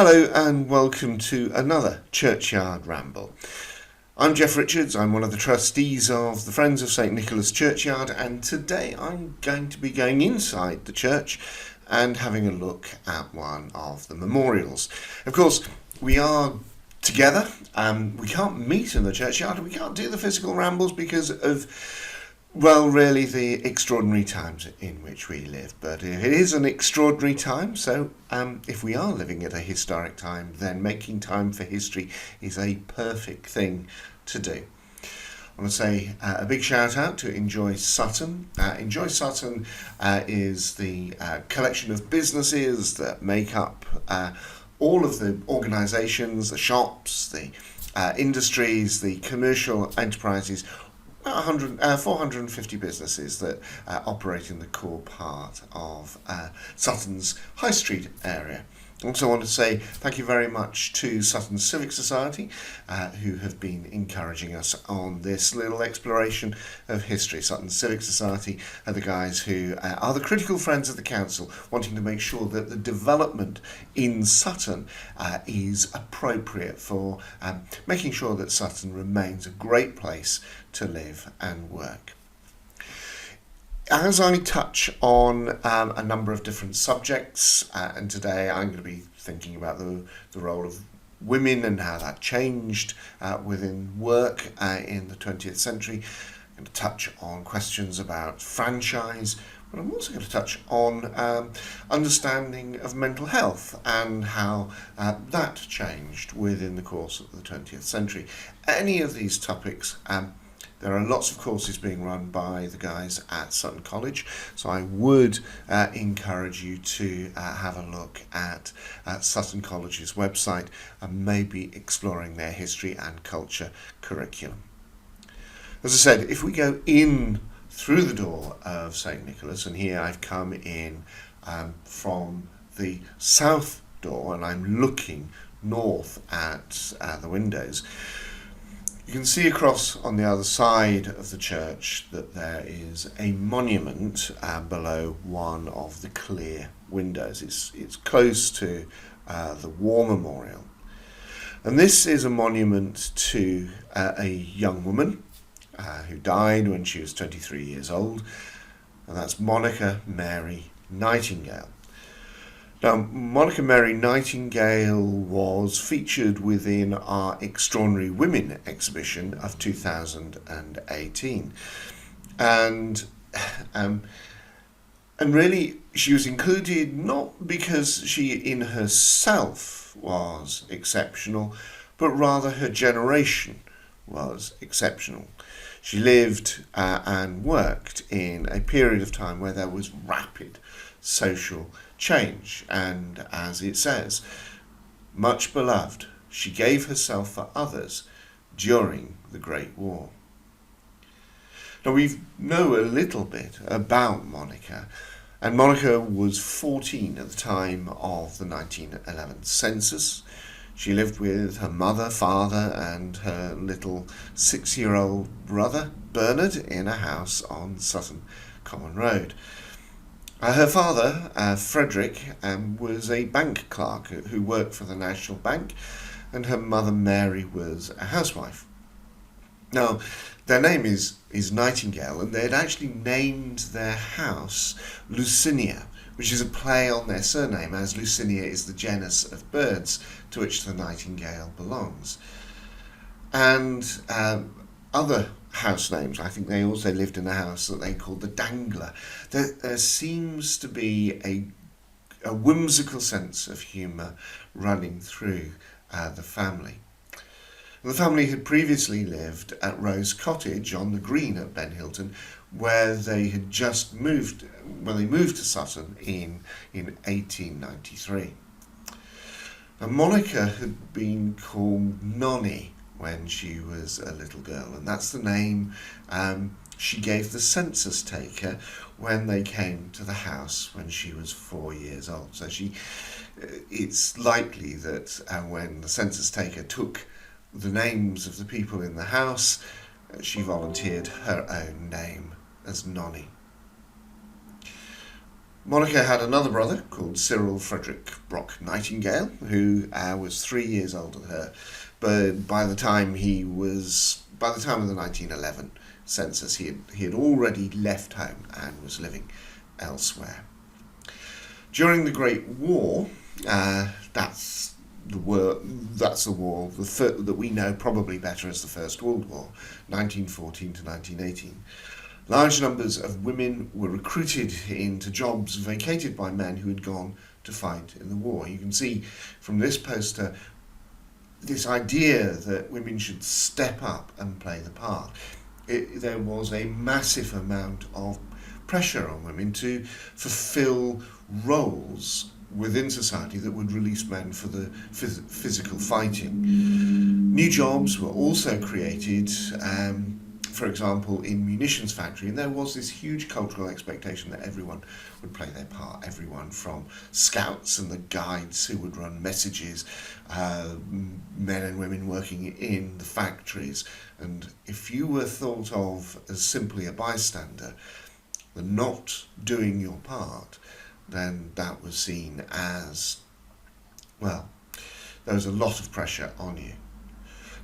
Hello and welcome to another Churchyard Ramble. I'm Jeff Richards, I'm one of the trustees of the Friends of St Nicholas Churchyard, and today I'm going to be going inside the church and having a look at one of the memorials. Of course, we are together, we can't meet in the churchyard, we can't do the physical rambles because of really the extraordinary times in which we live. But it is an extraordinary time, so if we are living at a historic time, then making time for history is a perfect thing to do. I want to say a big shout out to Enjoy Sutton. Enjoy Sutton is the collection of businesses that make up all of the organisations, the shops, the industries, the commercial enterprises, 450 businesses that operate in the core part of Sutton's High Street area. I also want to say thank you very much to Sutton Civic Society, who have been encouraging us on this little exploration of history. Sutton Civic Society are the guys who are the critical friends of the council, wanting to make sure that the development in Sutton is appropriate for making sure that Sutton remains a great place to live and work. As I touch on a number of different subjects, and today I'm going to be thinking about the role of women and how that changed within work in the 20th century. I'm going to touch on questions about franchise, but I'm also going to touch on understanding of mental health and how that changed within the course of the 20th century. Any of these topics, there are lots of courses being run by the guys at Sutton College, so I would encourage you to have a look at Sutton College's website and maybe exploring their history and culture curriculum. As I said, if we go in through the door of St Nicholas, and here I've come in from the south door and I'm looking north at the windows, you can see across on the other side of the church that there is a monument below one of the clear windows. It's close to the War Memorial. And this is a monument to a young woman who died when she was 23 years old, and that's Monika Mary Nightingale. Now, Monika Mary Nightingale was featured within our Extraordinary Women exhibition of 2018. And really, she was included not because she in herself was exceptional, but rather her generation was exceptional. She lived and worked in a period of time where there was rapid social change, and as it says, much beloved, she gave herself for others during the Great War. Now we know a little bit about Monika, and Monika was 14 at the time of the 1911 census. She lived with her mother, father, and her little 6-year-old brother, Bernard, in a house on Sutton Common Road. Her father, Frederick, was a bank clerk who worked for the National Bank, and her mother, Mary, was a housewife. Now, their name is Nightingale, and they had actually named their house Lucinia, which is a play on their surname, as Lucinia is the genus of birds to which the nightingale belongs. And other house names, I think they also lived in a house that they called the Dangler. There seems to be a whimsical sense of humour running through the family. The family had previously lived at Rose Cottage on the green at Ben Hilton, where they had just moved, when they moved to Sutton in 1893. Now, Monika had been called Nonny when she was a little girl, and that's the name she gave the census taker when they came to the house when she was 4 years old. So it's likely that when the census taker took the names of the people in the house, she volunteered her own name as Nonny. Monica had another brother called Cyril Frederick Brock Nightingale, who was 3 years older than her. But by the time of the 1911 census, he had already left home and was living elsewhere. During the Great War, that's the war that we know probably better as the First World War, 1914 to 1918. Large numbers of women were recruited into jobs vacated by men who had gone to fight in the war. You can see from this poster this idea that women should step up and play the part. There was a massive amount of pressure on women to fulfill roles within society that would release men for the physical fighting. New jobs were also created, for example, in munitions factory, and there was this huge cultural expectation that everyone would play their part. Everyone from scouts and the guides who would run messages, men and women working in the factories. And if you were thought of as simply a bystander, not doing your part, then that was seen as, well, there was a lot of pressure on you.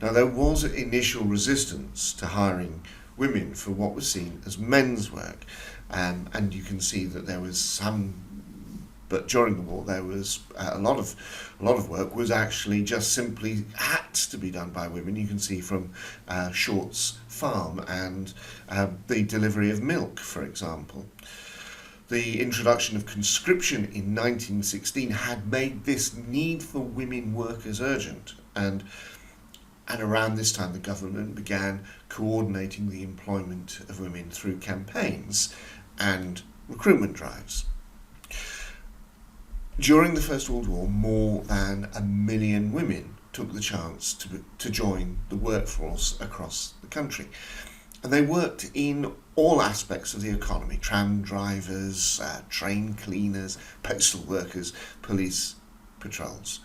Now, there was initial resistance to hiring women for what was seen as men's work, and you can see that there was some, but during the war there was a lot of work was actually just simply had to be done by women. You can see from Short's farm and the delivery of milk, for example. The introduction of conscription in 1916 had made this need for women workers urgent, and around this time the government began coordinating the employment of women through campaigns and recruitment drives. During the First World War, more than 1 million women took the chance to join the workforce across the country. And they worked in all aspects of the economy: tram drivers, train cleaners, postal workers, police patrols.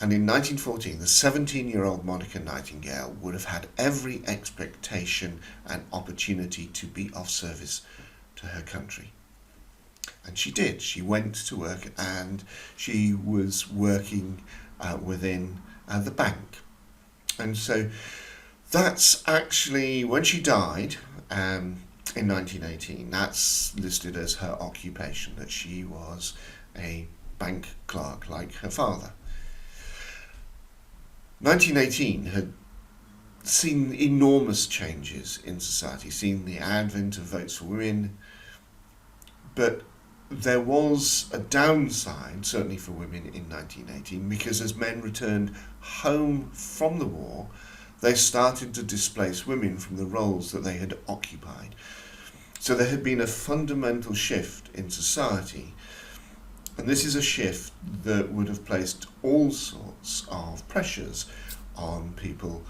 And in 1914, the 17-year-old Monika Nightingale would have had every expectation and opportunity to be of service to her country. And she did. She went to work, and she was working within the bank. And so that's actually, when she died in 1918, that's listed as her occupation, that she was a bank clerk like her father. 1918 had seen enormous changes in society, seen the advent of votes for women, but there was a downside, certainly for women in 1918, because as men returned home from the war, they started to displace women from the roles that they had occupied. So there had been a fundamental shift in society, and this is a shift that would have placed all sorts of pressures on people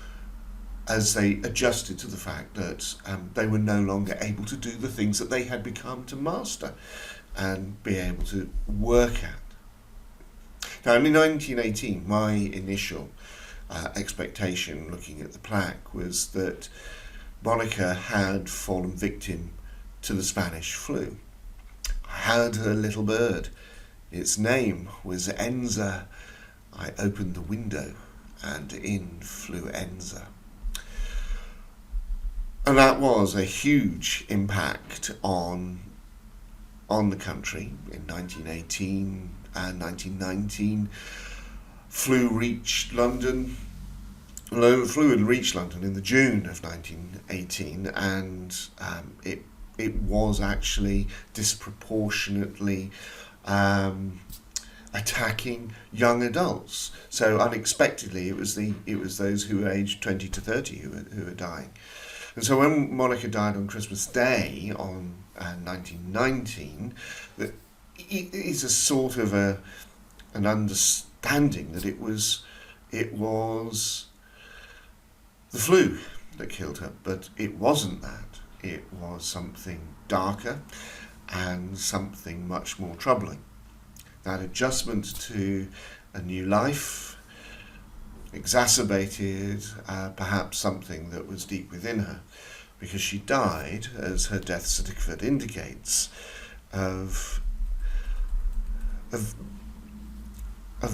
as they adjusted to the fact that they were no longer able to do the things that they had become to master and be able to work at. Now, in 1918, my initial expectation, looking at the plaque, was that Monika had fallen victim to the Spanish flu. I had a little bird. Its name was Enza. I opened the window, and in flew Enza. And that was a huge impact on the country in 1918 and 1919. Flu had reached London in the June of 1918, and it was actually disproportionately attacking young adults. So unexpectedly, it was those who were aged 20 to 30 who were dying. And so when Monika died on Christmas Day on 1919, that it is a sort of an understanding that it was the flu that killed her, but it wasn't that. It was something darker and something much more troubling. That adjustment to a new life exacerbated perhaps something that was deep within her, because she died, as her death certificate indicates, of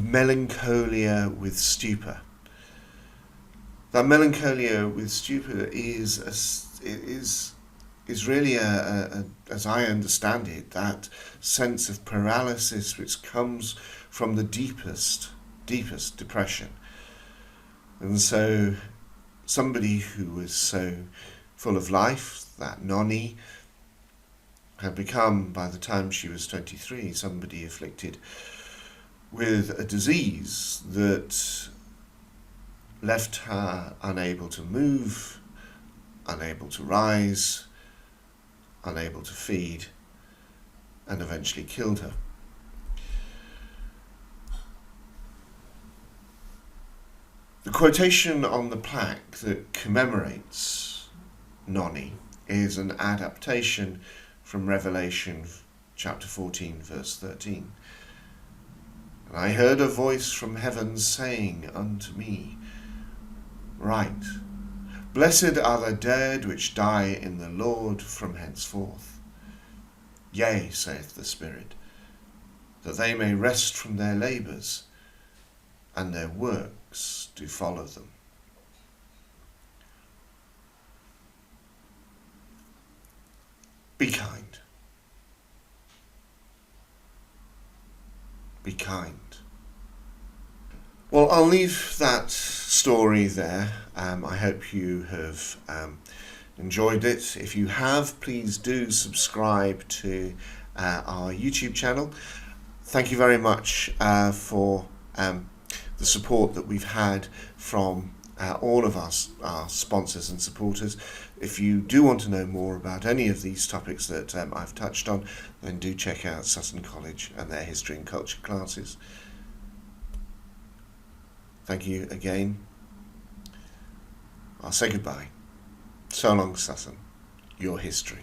melancholia with stupor. That melancholia with stupor is really as I understand it, that sense of paralysis which comes from the deepest depression. And so somebody who was so full of life, that nonny, had become, by the time she was 23, somebody afflicted with a disease that left her unable to move, unable to rise, unable to feed, and eventually killed her. The quotation on the plaque that commemorates Nonny is an adaptation from Revelation chapter 14, verse 13. And I heard a voice from heaven saying unto me, Write, Blessed are the dead which die in the Lord from henceforth. Yea, saith the Spirit, that they may rest from their labours, and their works do follow them. Be kind. Be kind. Well, I'll leave that story there. I hope you have enjoyed it. If you have, please do subscribe to our YouTube channel. Thank you very much for the support that we've had from all of our sponsors and supporters. If you do want to know more about any of these topics that I've touched on, then do check out Sutton College and their history and culture classes. Thank you again. I'll say goodbye. So long, Sutton. Your history.